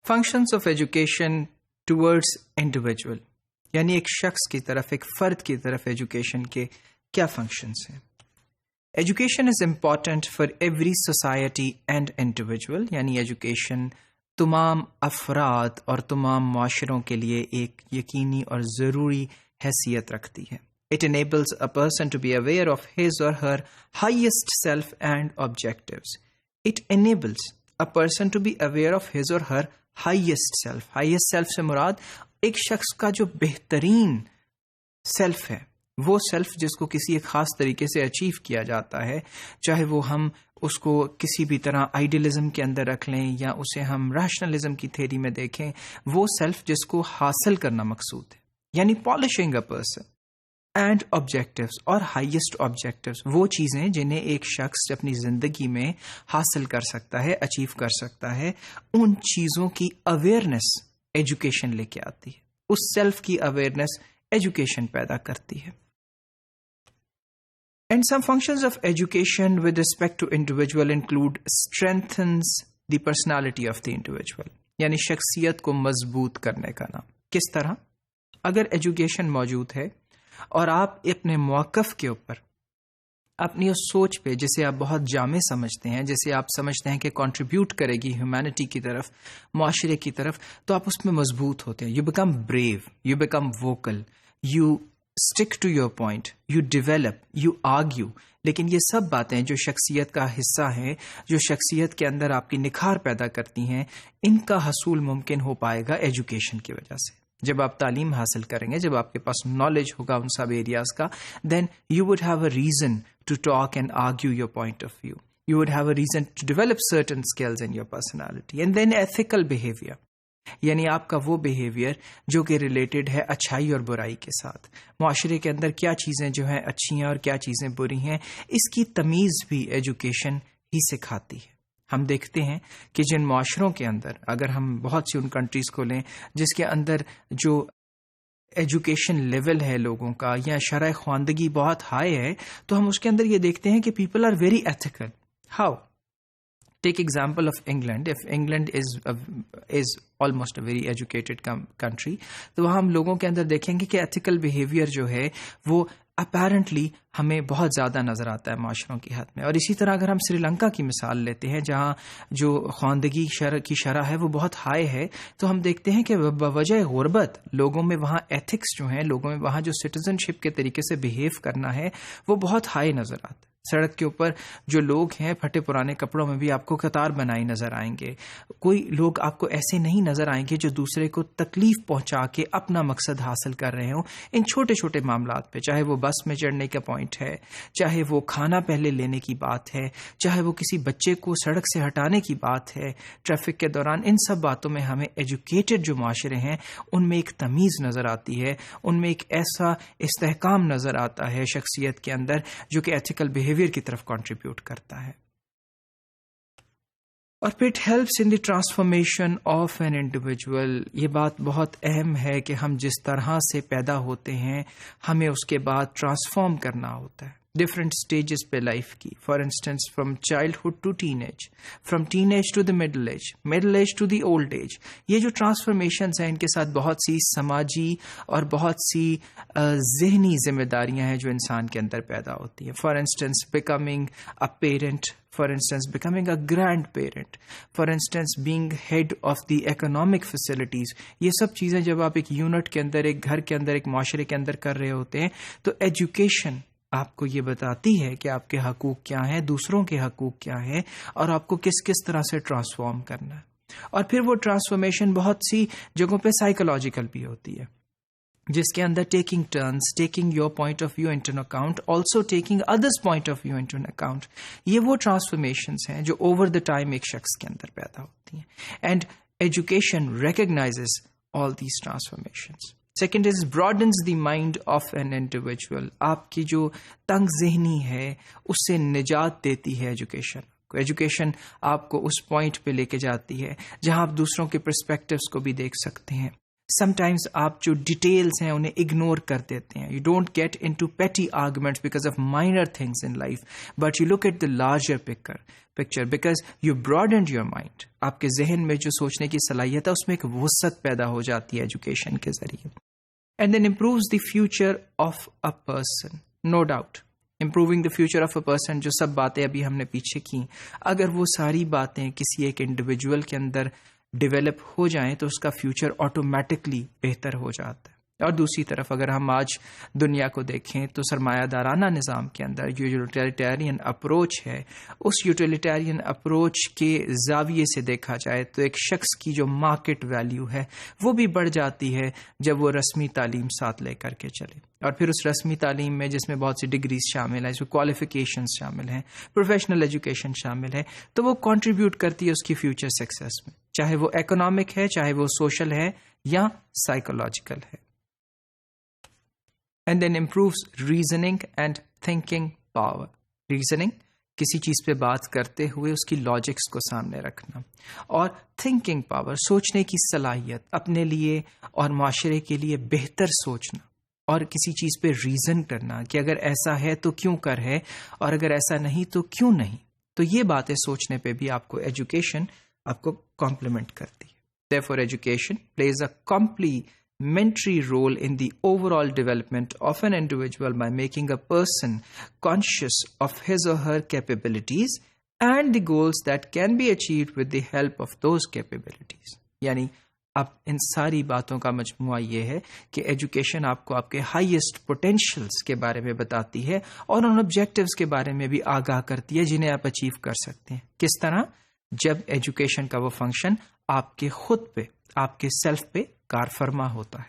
Functions of education towards individual, یعنی ایک شخص کی طرف، ایک فرد کی طرف ایجوکیشن کے کیا فنکشنز ہیں؟ Education is important for every society and individual, یعنی ایجوکیشن تمام افراد اور تمام معاشروں کے لیے ایک یقینی اور ضروری حیثیت رکھتی ہے. It enables a person to be aware of his or her highest self and objectives. It enables a person to be aware of his or her highest self. Highest self سے مراد ایک شخص کا جو بہترین سیلف ہے، وہ self جس کو کسی ایک خاص طریقے سے اچیو کیا جاتا ہے، چاہے وہ ہم اس کو کسی بھی طرح آئیڈیلزم کے اندر رکھ لیں یا اسے ہم ریشنلزم کی تھیری میں دیکھیں، وہ سیلف جس کو حاصل کرنا مقصود ہے، یعنی polishing a person. And objectives, اور ہائیسٹ آبجیکٹیوز، وہ چیزیں جنہیں ایک شخص اپنی زندگی میں حاصل کر سکتا ہے، اچیو کر سکتا ہے، ان چیزوں کی اویئرنیس ایجوکیشن لے کے آتی ہے. اس سیلف کی اویئرنیس ایجوکیشن پیدا کرتی ہے. And some functions of education with respect to individual include strengthens the personality of the individual، یعنی شخصیت کو مضبوط کرنے کا نام. کس طرح؟ اگر ایجوکیشن موجود ہے اور آپ اپنے موقف کے اوپر، اپنی اس سوچ پہ جسے آپ بہت جامع سمجھتے ہیں، جسے آپ سمجھتے ہیں کہ کنٹریبیوٹ کرے گی ہیومینٹی کی طرف، معاشرے کی طرف، تو آپ اس میں مضبوط ہوتے ہیں. You become brave, you become vocal, you stick to your point, you develop, you argue. لیکن یہ سب باتیں جو شخصیت کا حصہ ہیں، جو شخصیت کے اندر آپ کی نکھار پیدا کرتی ہیں، ان کا حصول ممکن ہو پائے گا ایجوکیشن کی وجہ سے. جب آپ تعلیم حاصل کریں گے، جب آپ کے پاس نالج ہوگا ان سب ایریاز کا، then you would have a reason to talk and argue your point of view. You would have a reason to develop certain skills in your personality. And then ethical behaviour, یعنی آپ کا وہ behaviour جو کہ related ہے اچھائی اور برائی کے ساتھ. معاشرے کے اندر کیا چیزیں جو ہیں اچھی ہیں اور کیا چیزیں بری ہیں، اس کی تمیز بھی ایجوکیشن ہی سکھاتی ہے. ہم دیکھتے ہیں کہ جن معاشروں کے اندر، اگر ہم بہت سی ان کنٹریز کو لیں جس کے اندر جو ایجوکیشن لیول ہے لوگوں کا یا شرح خواندگی بہت ہائی ہے، تو ہم اس کے اندر یہ دیکھتے ہیں کہ people are very ethical. How? Take example of England. If England is almost a very educated country, تو وہاں ہم لوگوں کے اندر دیکھیں گے کہ ethical behavior جو ہے وہ apparently ہمیں بہت زیادہ نظر آتا ہے معاشروں کی حد میں. اور اسی طرح اگر ہم سری لنکا کی مثال لیتے ہیں جہاں جو خواندگی کی شرح ہے وہ بہت ہائی ہے، تو ہم دیکھتے ہیں کہ بوجہ غربت لوگوں میں وہاں ایتھکس جو ہیں، لوگوں میں وہاں جو سٹیزن شپ کے طریقے سے بہیو کرنا ہے وہ بہت ہائی نظر آتا ہے. سڑک کے اوپر جو لوگ ہیں پھٹے پرانے کپڑوں میں بھی آپ کو قطار بنائی نظر آئیں گے. کوئی لوگ آپ کو ایسے نہیں نظر آئیں گے جو دوسرے کو تکلیف پہنچا کے اپنا مقصد حاصل کر رہے ہوں ان چھوٹے چھوٹے معاملات پہ، چاہے وہ بس میں چڑھنے کا پوائنٹ ہے، چاہے وہ کھانا پہلے لینے کی بات ہے، چاہے وہ کسی بچے کو سڑک سے ہٹانے کی بات ہے ٹریفک کے دوران. ان سب باتوں میں ہمیں ایجوکیٹڈ جو معاشرے ہیں ان میں ایک تمیز نظر آتی ہے، ان میں ایک ایسا استحکام نظر آتا ہے شخصیت کے اندر جو کہ ایتھیکل بہیویئر کی طرف کنٹریبیوٹ کرتا ہے. اور پھر it helps in the transformation of an individual. یہ بات بہت اہم ہے کہ ہم جس طرح سے پیدا ہوتے ہیں ہمیں اس کے بعد ٹرانسفارم کرنا ہوتا ہے ڈفرینٹ سٹیجز پہ لائف کی. For instance from childhood to teen age, from teen age to the middle age, middle age to the old age. یہ جو ٹرانسفارمیشنز ہیں ان کے ساتھ بہت سی سماجی اور بہت سی ذہنی ذمہ داریاں ہیں جو انسان کے اندر پیدا ہوتی ہیں. For instance becoming a parent, for instance becoming a grand parent, for instance being head of the economic facilities. یہ سب چیزیں جب آپ ایک یونٹ کے اندر، ایک گھر کے اندر، ایک معاشرے کے اندر کر رہے ہوتے ہیں تو ایجوکیشن آپ کو یہ بتاتی ہے کہ آپ کے حقوق کیا ہیں، دوسروں کے حقوق کیا ہیں، اور آپ کو کس کس طرح سے ٹرانسفارم کرنا ہے. اور پھر وہ ٹرانسفارمیشن بہت سی جگہوں پہ سائیکولوجیکل بھی ہوتی ہے، جس کے اندر taking turns, taking your point of view into account, also taking others point of view into account. یہ وہ ٹرانسفارمیشنز ہیں جو اوور دا ٹائم ایک شخص کے اندر پیدا ہوتی ہیں. And education recognises all these transformations. Second is broadens the mind of an individual. آپ کی جو تنگ ذہنی ہے اس سے نجات دیتی ہے ایجوکیشن. ایجوکیشن آپ کو اس پوائنٹ پہ لے کے جاتی ہے جہاں آپ دوسروں کے پرسپیکٹیوز کو بھی دیکھ سکتے ہیں، Sometimes آپ جو ڈیٹیلز ہیں انہیں اگنور کر دیتے ہیں. You don't get into petty arguments because of minor things in life, but you look at the larger picture because you broadened your mind. آپ کے ذہن میں جو سوچنے کی صلاحیت ہے اس میں ایک وسعت پیدا ہو جاتی ہے ایجوکیشن کے ذریعے. And then improves the future of a person. No doubt. Improving the future of a person, جو سب باتیں ابھی ہم نے پیچھے کی، اگر وہ ساری باتیں کسی ایک انڈیویجول کے اندر ڈیولپ ہو جائیں تو اس کا فیوچر آٹومیٹکلی بہتر ہو جاتا ہے. اور دوسری طرف اگر ہم آج دنیا کو دیکھیں تو سرمایہ دارانہ نظام کے اندر جو یوٹیلیٹیرین اپروچ ہے، اس یوٹیلیٹیرین اپروچ کے زاویے سے دیکھا جائے تو ایک شخص کی جو مارکیٹ ویلیو ہے وہ بھی بڑھ جاتی ہے جب وہ رسمی تعلیم ساتھ لے کر کے چلے. اور پھر اس رسمی تعلیم میں جس میں بہت سی ڈگریز شامل ہیں، اس میں کوالیفیکیشنز شامل ہیں، پروفیشنل ایجوکیشن شامل ہے، تو وہ کنٹریبیوٹ کرتی ہے اس کی فیوچر سکسیس میں، چاہے وہ اکنامک ہے، چاہے وہ سوشل ہے یا سائیکولوجیکل ہے. And then improves reasoning and thinking power. Reasoning کسی چیز پہ بات کرتے ہوئے اس کی لاجکس کو سامنے رکھنا، اور thinking power سوچنے کی صلاحیت، اپنے لیے اور معاشرے کے لیے بہتر سوچنا اور کسی چیز پہ ریزن کرنا کہ اگر ایسا ہے تو کیوں کر ہے اور اگر ایسا نہیں تو کیوں نہیں. تو یہ باتیں سوچنے پہ بھی آپ کو ایجوکیشن آپ کو کمپلیمنٹ کرتی ہے. Therefore education plays a complementary role in the overall development of an individual by making a person conscious of his or her capabilities and the goals that can be achieved with the help of those capabilities. یعنی اب ان ساری باتوں کا مجموعہ یہ ہے کہ education آپ کو آپ کے ہائیسٹ پوٹینشیلز کے بارے میں بتاتی ہے اور ان آبجیکٹیوز کے بارے میں بھی آگاہ کرتی ہے جنہیں آپ اچیو کر سکتے ہیں. کس طرح؟ جب ایجوکیشن کا وہ فنکشن آپ کے خود پہ، آپ کے سیلف پہ کار فرما ہوتا ہے.